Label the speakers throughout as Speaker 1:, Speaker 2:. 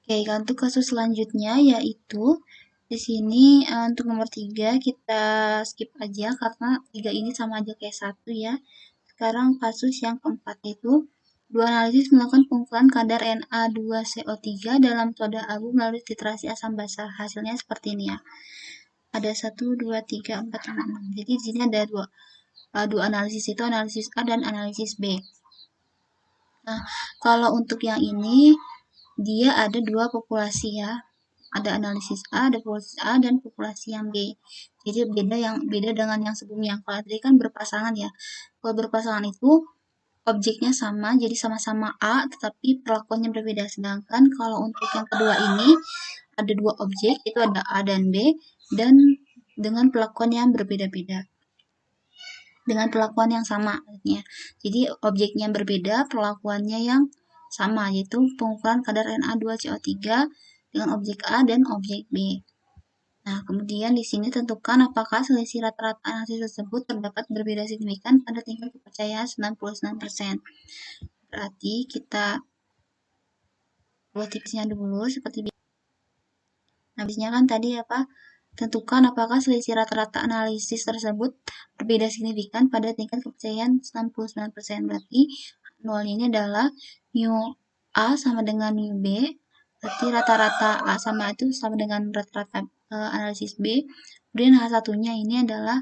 Speaker 1: Oke, untuk kasus selanjutnya yaitu di sini untuk nomor 3 kita skip aja karena 3 ini sama aja kayak 1 ya. Sekarang kasus yang keempat yaitu dua analisis melakukan pengukuran kadar Na2CO3 dalam soda abu melalui titrasi asam basa. Hasilnya seperti ini ya. Ada 1, 2, 3, 4, 5, 6. Jadi di sini ada dua analisis itu, analisis A dan analisis B. Nah, kalau untuk yang ini dia ada dua populasi ya. Ada analisis A, ada populasi A dan populasi yang B. Jadi beda dengan yang sebelumnya. Kalau tadi kan berpasangan ya. Kalau berpasangan itu objeknya sama, jadi sama-sama A, tetapi perlakuannya berbeda. Sedangkan kalau untuk yang kedua ini ada dua objek, itu ada A dan B, dan dengan perlakuan yang berbeda-beda. Dengan perlakuan yang sama, artinya. Jadi objeknya berbeda, perlakuannya yang sama, yaitu pengukuran kadar Na2CO3 dengan objek A dan objek B. Nah, kemudian di sini tentukan apakah selisih rata-rata analisis tersebut terdapat berbeda signifikan pada tingkat kepercayaan 99%. Berarti kita buat tipsnya dulu seperti biasa. Nah, biasanya kan tadi apa? Tentukan apakah selisih rata-rata analisis tersebut berbeda signifikan pada tingkat kepercayaan 99%. Berarti 0 ini adalah mu A sama dengan mu B. Berarti rata-rata A sama itu sama dengan rata-rata analisis B. Kemudian H1-nya ini adalah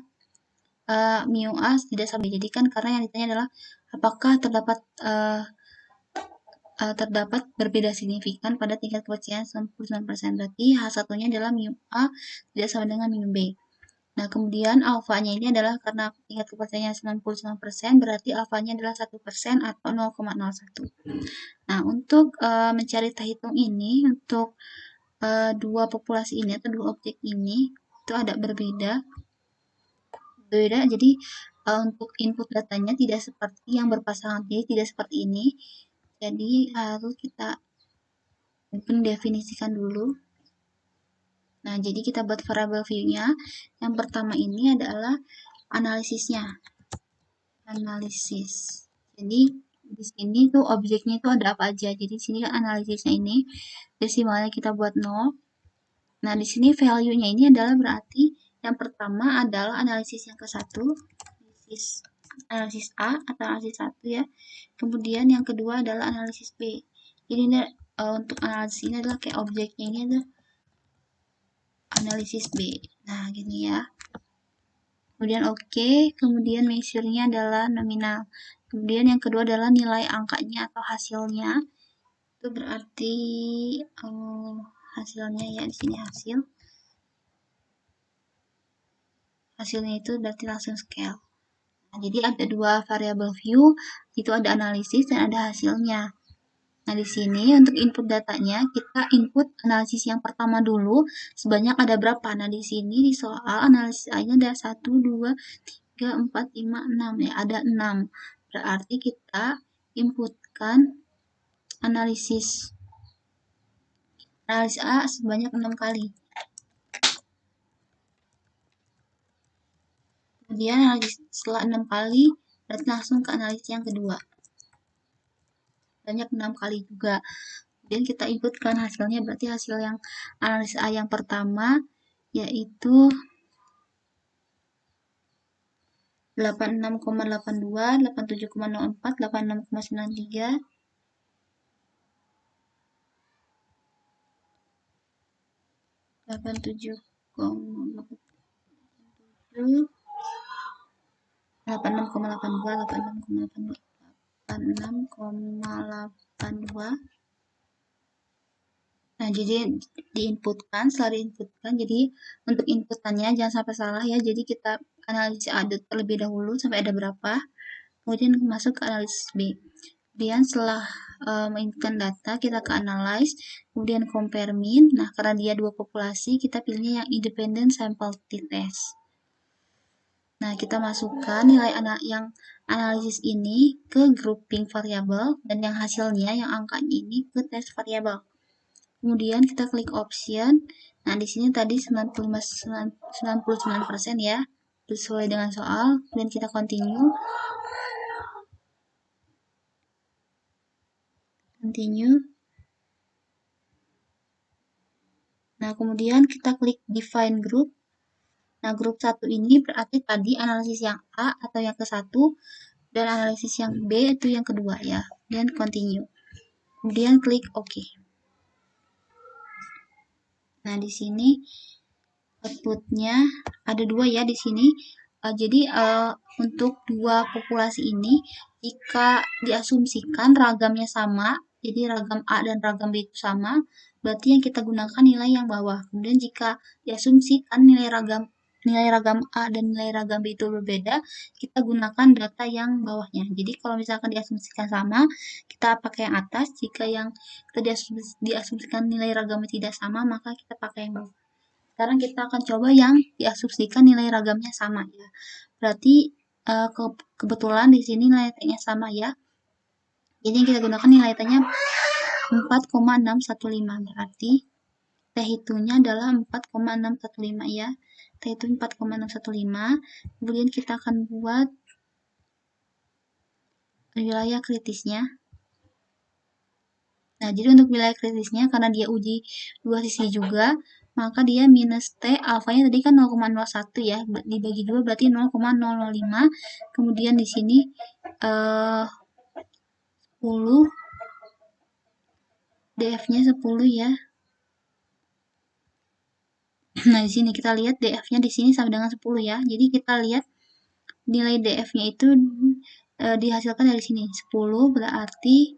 Speaker 1: mu A tidak sama. Jadi kan karena yang ditanya adalah apakah terdapat berbeda signifikan pada tingkat kepercayaan 99%. Berarti H1-nya adalah mu A tidak sama dengan mu B. Nah, kemudian alfanya ini adalah karena tingkat kepercayaan 99%, berarti alfanya adalah 1% atau 0,01. Nah, untuk mencari hitung ini, untuk dua populasi ini atau dua objek ini, itu ada berbeda. Jadi untuk input datanya tidak seperti yang berpasangan, jadi tidak seperti ini. Jadi harus kita mendefinisikan dulu. Nah, jadi kita buat variable view-nya. Yang pertama ini adalah analisisnya. Analisis. Jadi di sini tuh objeknya itu ada apa aja. Jadi di sini kan analisisnya ini desimalnya kita buat 0. Nah, di sini value-nya ini adalah berarti yang pertama adalah analisis yang ke-1, analisis A atau analisis 1 ya. Kemudian yang kedua adalah analisis B. Jadi ini untuk analisis ini adalah kayak objeknya ini adalah analisis B. Nah, gini ya. Kemudian oke, kemudian measure-nya adalah nominal. Kemudian yang kedua adalah nilai angkanya atau hasilnya. Itu berarti hasilnya ya, di sini hasil. Hasilnya itu berarti langsung scale. Nah, jadi ada dua variabel view, itu ada analisis dan ada hasilnya. Nah, di sini untuk input datanya, kita input analisis yang pertama dulu, sebanyak ada berapa? Nah, di sini di soal analisis A-nya ada 1, 2, 3, 4, 5, 6. Ya, ada 6. Berarti kita inputkan analisis A sebanyak 6 kali. Kemudian setelah 6 kali, berarti langsung ke analisis yang kedua. Banyak 6 kali juga. Kemudian kita inputkan hasilnya, berarti hasil yang analisis A yang pertama yaitu 86,82, 87,04, 86,93, 87,87, 86,82, 86,82, 86,82. Nah, jadi diinputkan, setelah diinputkan, jadi untuk inputannya jangan sampai salah ya. Jadi kita analisis A terlebih dahulu sampai ada berapa, kemudian masuk ke analisis B. Kemudian setelah menginputkan data, kita ke analyze, kemudian compare mean. Nah, karena dia dua populasi, kita pilihnya yang independent sample t-test. Nah, kita masukkan nilai yang analisis ini ke grouping variable dan yang hasilnya, yang angkanya ini ke test variable. Kemudian kita klik option. Nah, di sini tadi 99% ya, sesuai dengan soal. Kemudian kita continue. Nah, kemudian kita klik define group. Nah, grup 1 ini berarti tadi analisis yang A atau yang ke-1 dan analisis yang B itu yang kedua ya. Dan continue. Kemudian klik OK. Nah, di sini outputnya ada dua ya di sini. Jadi untuk dua populasi ini, jika diasumsikan ragamnya sama, jadi ragam A dan ragam B itu sama, berarti yang kita gunakan nilai yang bawah. Kemudian jika diasumsikan nilai ragam A dan nilai ragam B itu berbeda, kita gunakan data yang bawahnya. Jadi kalau misalkan diasumsikan sama, kita pakai yang atas. Jika yang kita diasumsikan nilai ragamnya tidak sama, maka kita pakai yang bawah. Sekarang kita akan coba yang diasumsikan nilai ragamnya sama ya. Berarti kebetulan di sini nilai T-nya sama ya. Jadi yang kita gunakan nilai T-nya 4,615. Berarti T hitungnya adalah 4,615 ya. T itu 4,615. Kemudian kita akan buat wilayah kritisnya. Nah, jadi untuk wilayah kritisnya, karena dia uji dua sisi juga, maka dia minus T, alfanya tadi kan 0,01 ya, dibagi 2 berarti 0,005, kemudian di sini 10, DF-nya 10 ya. Nah, di sini kita lihat DF-nya di sini sama dengan 10 ya. Jadi kita lihat nilai DF-nya itu dihasilkan dari sini. 10 berarti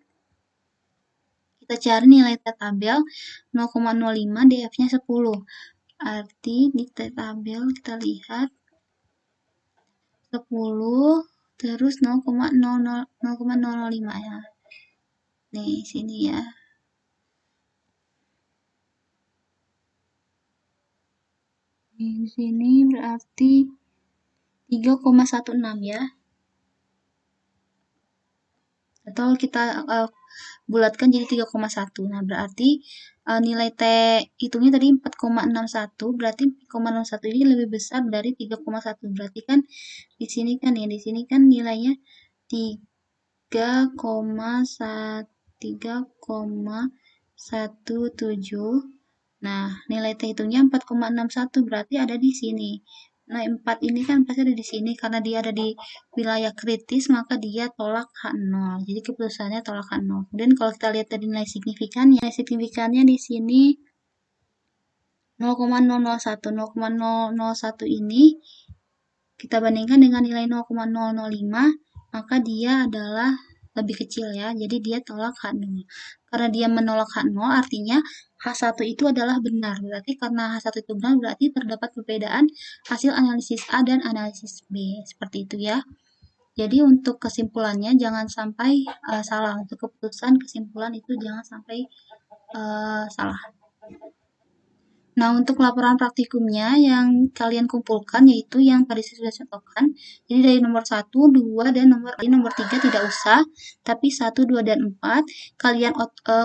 Speaker 1: kita cari nilai T tabel 0,05, DF-nya 10. Arti di T tabel kita lihat 10 terus 0,005 ya. Nih, sini ya. Di sini berarti 3,16 ya. Atau kita bulatkan jadi 3,1. Nah, berarti nilai T hitungnya tadi 4,61, berarti 4,61 ini lebih besar dari 3,1. Berarti kan di sini kan nilainya 3,17. Nah, nilai T hitungnya 4,61 berarti ada di sini. Nah, 4 ini kan pasti ada di sini karena dia ada di wilayah kritis, maka dia tolak H0. Jadi keputusannya tolak H0. Kemudian kalau kita lihat tadi nilai signifikannya di sini 0,001. 0,001 ini kita bandingkan dengan nilai 0,005, maka dia adalah lebih kecil ya. Jadi dia tolak H0. Karena dia menolak H0 artinya H1 itu adalah benar. Berarti karena H1 itu benar berarti terdapat perbedaan hasil analisis A dan analisis B. Seperti itu ya. Jadi untuk kesimpulannya jangan sampai salah. Untuk keputusan kesimpulan itu jangan sampai salah. Nah, untuk laporan praktikumnya yang kalian kumpulkan yaitu yang tadi saya sudah contohkan. Jadi dari nomor 1, 2, dan nomor 3 tidak usah, tapi 1, 2, dan 4 kalian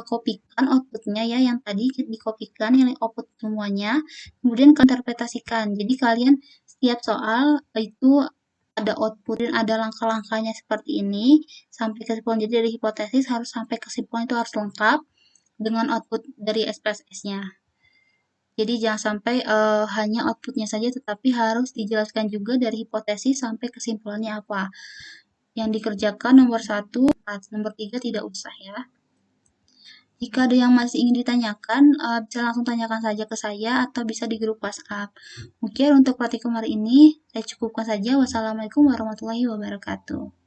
Speaker 1: kopikan outputnya ya, yang tadi dikopikan nilai output semuanya, kemudian kalian interpretasikan. Jadi kalian setiap soal itu ada output dan ada langkah-langkahnya seperti ini sampai kesimpulan. Jadi dari hipotesis harus sampai kesimpulan itu harus lengkap dengan output dari SPSS-nya. Jadi jangan sampai hanya outputnya saja, tetapi harus dijelaskan juga dari hipotesis sampai kesimpulannya apa. Yang dikerjakan nomor 1, nomor 3 tidak usah ya. Jika ada yang masih ingin ditanyakan, bisa langsung tanyakan saja ke saya atau bisa di grup WhatsApp. Mungkin untuk praktikum hari ini saya cukupkan saja. Wassalamualaikum warahmatullahi wabarakatuh.